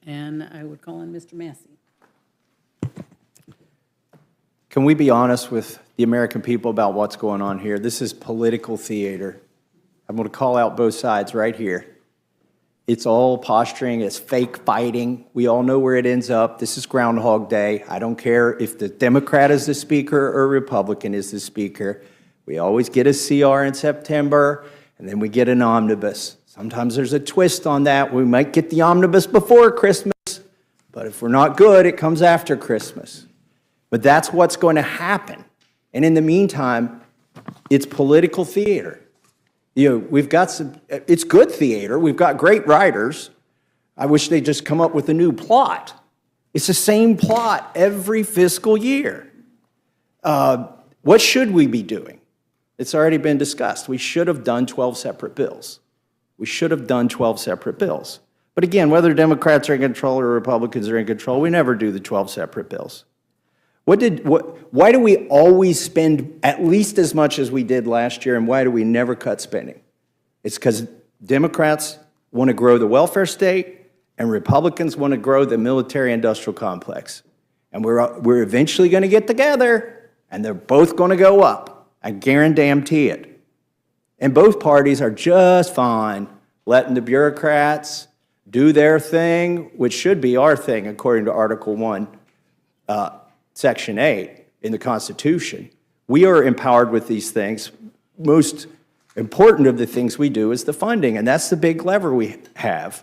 And I would call on Mr. Massie. Can we be honest with the American people about what's going on here? This is political theater. I'm going to call out both sides right here. It's all posturing. It's fake fighting. We all know where it ends up. This is Groundhog Day. I don't care if the Democrat is the speaker or Republican is the speaker. We always get a CR in September, and then we get an omnibus. Sometimes there's a twist on that. We might get the omnibus before Christmas, but if we're not good, it comes after Christmas. But that's what's going to happen. And in the meantime, it's political theater. You know, we've got it's good theater. We've got great writers. I wish they'd just come up with a new plot. It's the same plot every fiscal year. What should we be doing? It's already been discussed. We should have done 12 separate bills. We should have done 12 separate bills. But again, whether Democrats are in control or Republicans are in control, we never do the 12 separate bills. Why do we always spend at least as much as we did last year, and why do we never cut spending? It's because Democrats want to grow the welfare state, and Republicans want to grow the military-industrial complex. And we're eventually going to get together, and they're both going to go up. I guarantee it. And both parties are just fine letting the bureaucrats do their thing, which should be our thing, according to Article 1. Section 8 in the Constitution. We are empowered with these things. Most important of the things we do is the funding, and that's the big lever we have.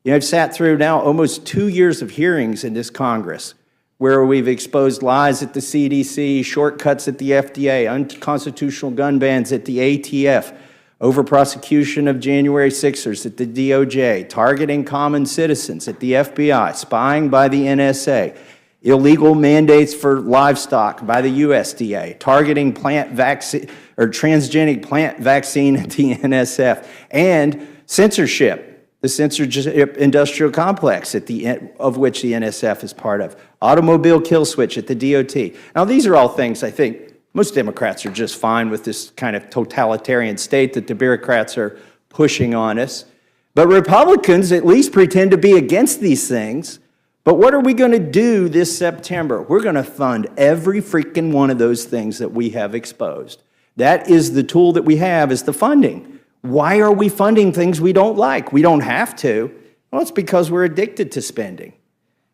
You know, I've sat through now almost 2 years of hearings in this Congress where we've exposed lies at the CDC, shortcuts at the FDA, unconstitutional gun bans at the ATF, over-prosecution of January 6ers at the DOJ, targeting common citizens at the FBI, spying by the NSA, illegal mandates for livestock by the USDA, targeting plant vaccine or transgenic plant vaccine at the NSF, and censorship, the censorship industrial complex of which the NSF is part of, automobile kill switch at the DOT. Now, these are all things I think most Democrats are just fine with this kind of totalitarian state that the bureaucrats are pushing on us. But Republicans at least pretend to be against these things. But what are we going to do this September? We're going to fund every freaking one of those things that we have exposed. That is the tool that we have, is the funding. Why are we funding things we don't like? We don't have to. Well, it's because we're addicted to spending.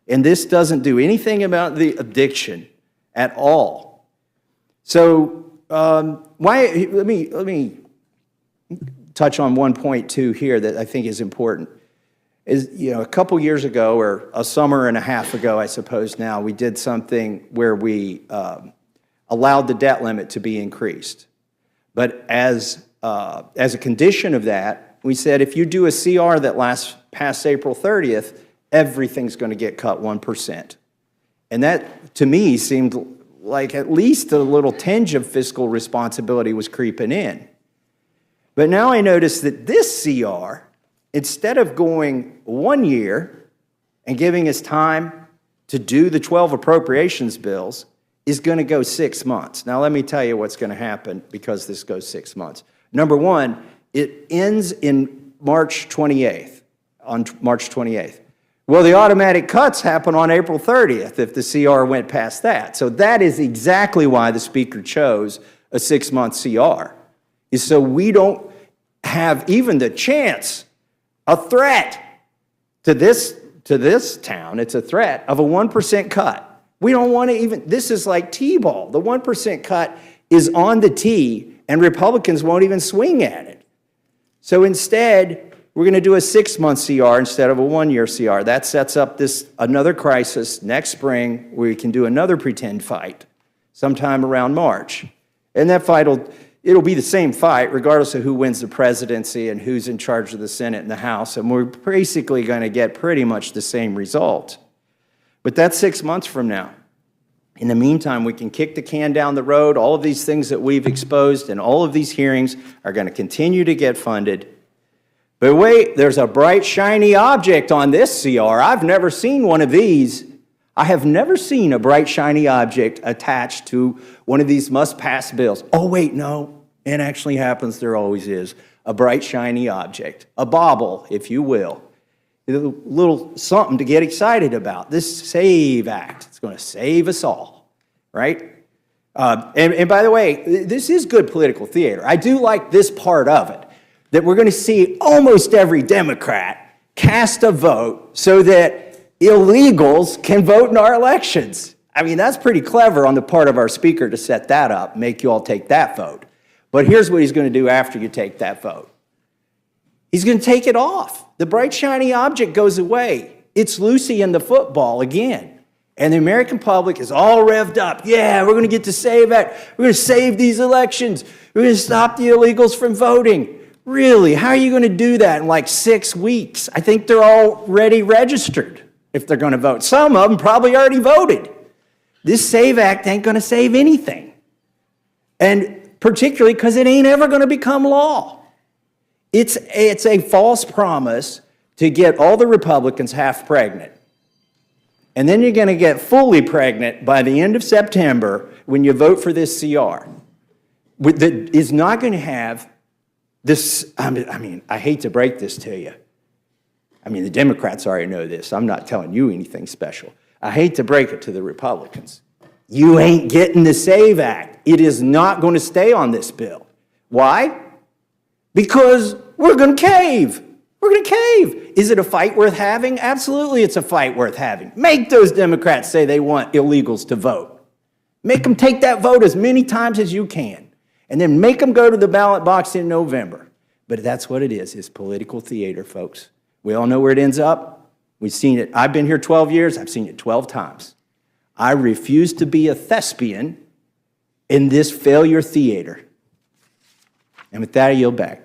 And this doesn't do anything about the addiction at all. So let me touch on one point, too, here that I think is important. A couple years ago, or a summer and a half ago, I suppose now, we did something where we allowed the debt limit to be increased. But as a condition of that, we said if you do a CR that lasts past April 30th, everything's going to get cut 1%. And that, to me, seemed like at least a little tinge of fiscal responsibility was creeping in. But now I notice that this CR, instead of going 1 year and giving us time to do the 12 appropriations bills, is going to go 6 months. Now, let me tell you what's going to happen because this goes 6 months. Number one, it ends in March 28th, on March 28th. Well, the automatic cuts happen on April 30th if the CR went past that. So that is exactly why the Speaker chose a 6-month CR, is so we don't have even the chance, a threat to this town, it's a threat of a 1% cut. We don't want to even, this is like T-ball. The 1% cut is on the tee, and Republicans won't even swing at it. So instead, we're going to do a 6-month CR instead of a 1-year CR. That sets up another crisis next spring where we can do another pretend fight sometime around March. And that fight it'll be the same fight regardless of who wins the presidency and who's in charge of the Senate and the House. And we're basically going to get pretty much the same result. But that's 6 months from now. In the meantime, we can kick the can down the road. All of these things that we've exposed and all of these hearings are going to continue to get funded. But wait, there's a bright, shiny object on this CR. I've never seen one of these. I have never seen a bright, shiny object attached to one of these must-pass bills. Oh, wait, no. It actually happens. There always is. A bright, shiny object. A bauble, if you will. A little something to get excited about. This SAVE Act, it's going to save us all, right? And by the way, this is good political theater. I do like this part of it, that we're going to see almost every Democrat cast a vote so that illegals can vote in our elections. I mean, that's pretty clever on the part of our speaker to set that up, make you all take that vote. But here's what he's going to do after you take that vote. He's going to take it off. The bright, shiny object goes away. It's Lucy and the football again. And the American public is all revved up. Yeah, we're going to get to save it. We're going to save these elections. We're going to stop the illegals from voting. Really? How are you going to do that in like 6 weeks? I think they're already registered if they're going to vote. Some of them probably already voted. This SAVE Act ain't going to save anything. And particularly because it ain't ever going to become law. It's a false promise to get all the Republicans half pregnant. And then you're going to get fully pregnant by the end of September when you vote for this CR. That is not going to have this, I mean, I hate to break this to you. I mean, the Democrats already know this. I'm not telling you anything special. I hate to break it to the Republicans. You ain't getting the SAVE Act. It is not going to stay on this bill. Why? Because we're going to cave. We're going to cave. Is it a fight worth having? Absolutely, it's a fight worth having. Make those Democrats say they want illegals to vote. Make them take that vote as many times as you can. And then make them go to the ballot box in November. But that's what it is. It's political theater, folks. We all know where it ends up. We've seen it. I've been here 12 years. I've seen it 12 times. I refuse to be a thespian in this failure theater. And with that, I yield back.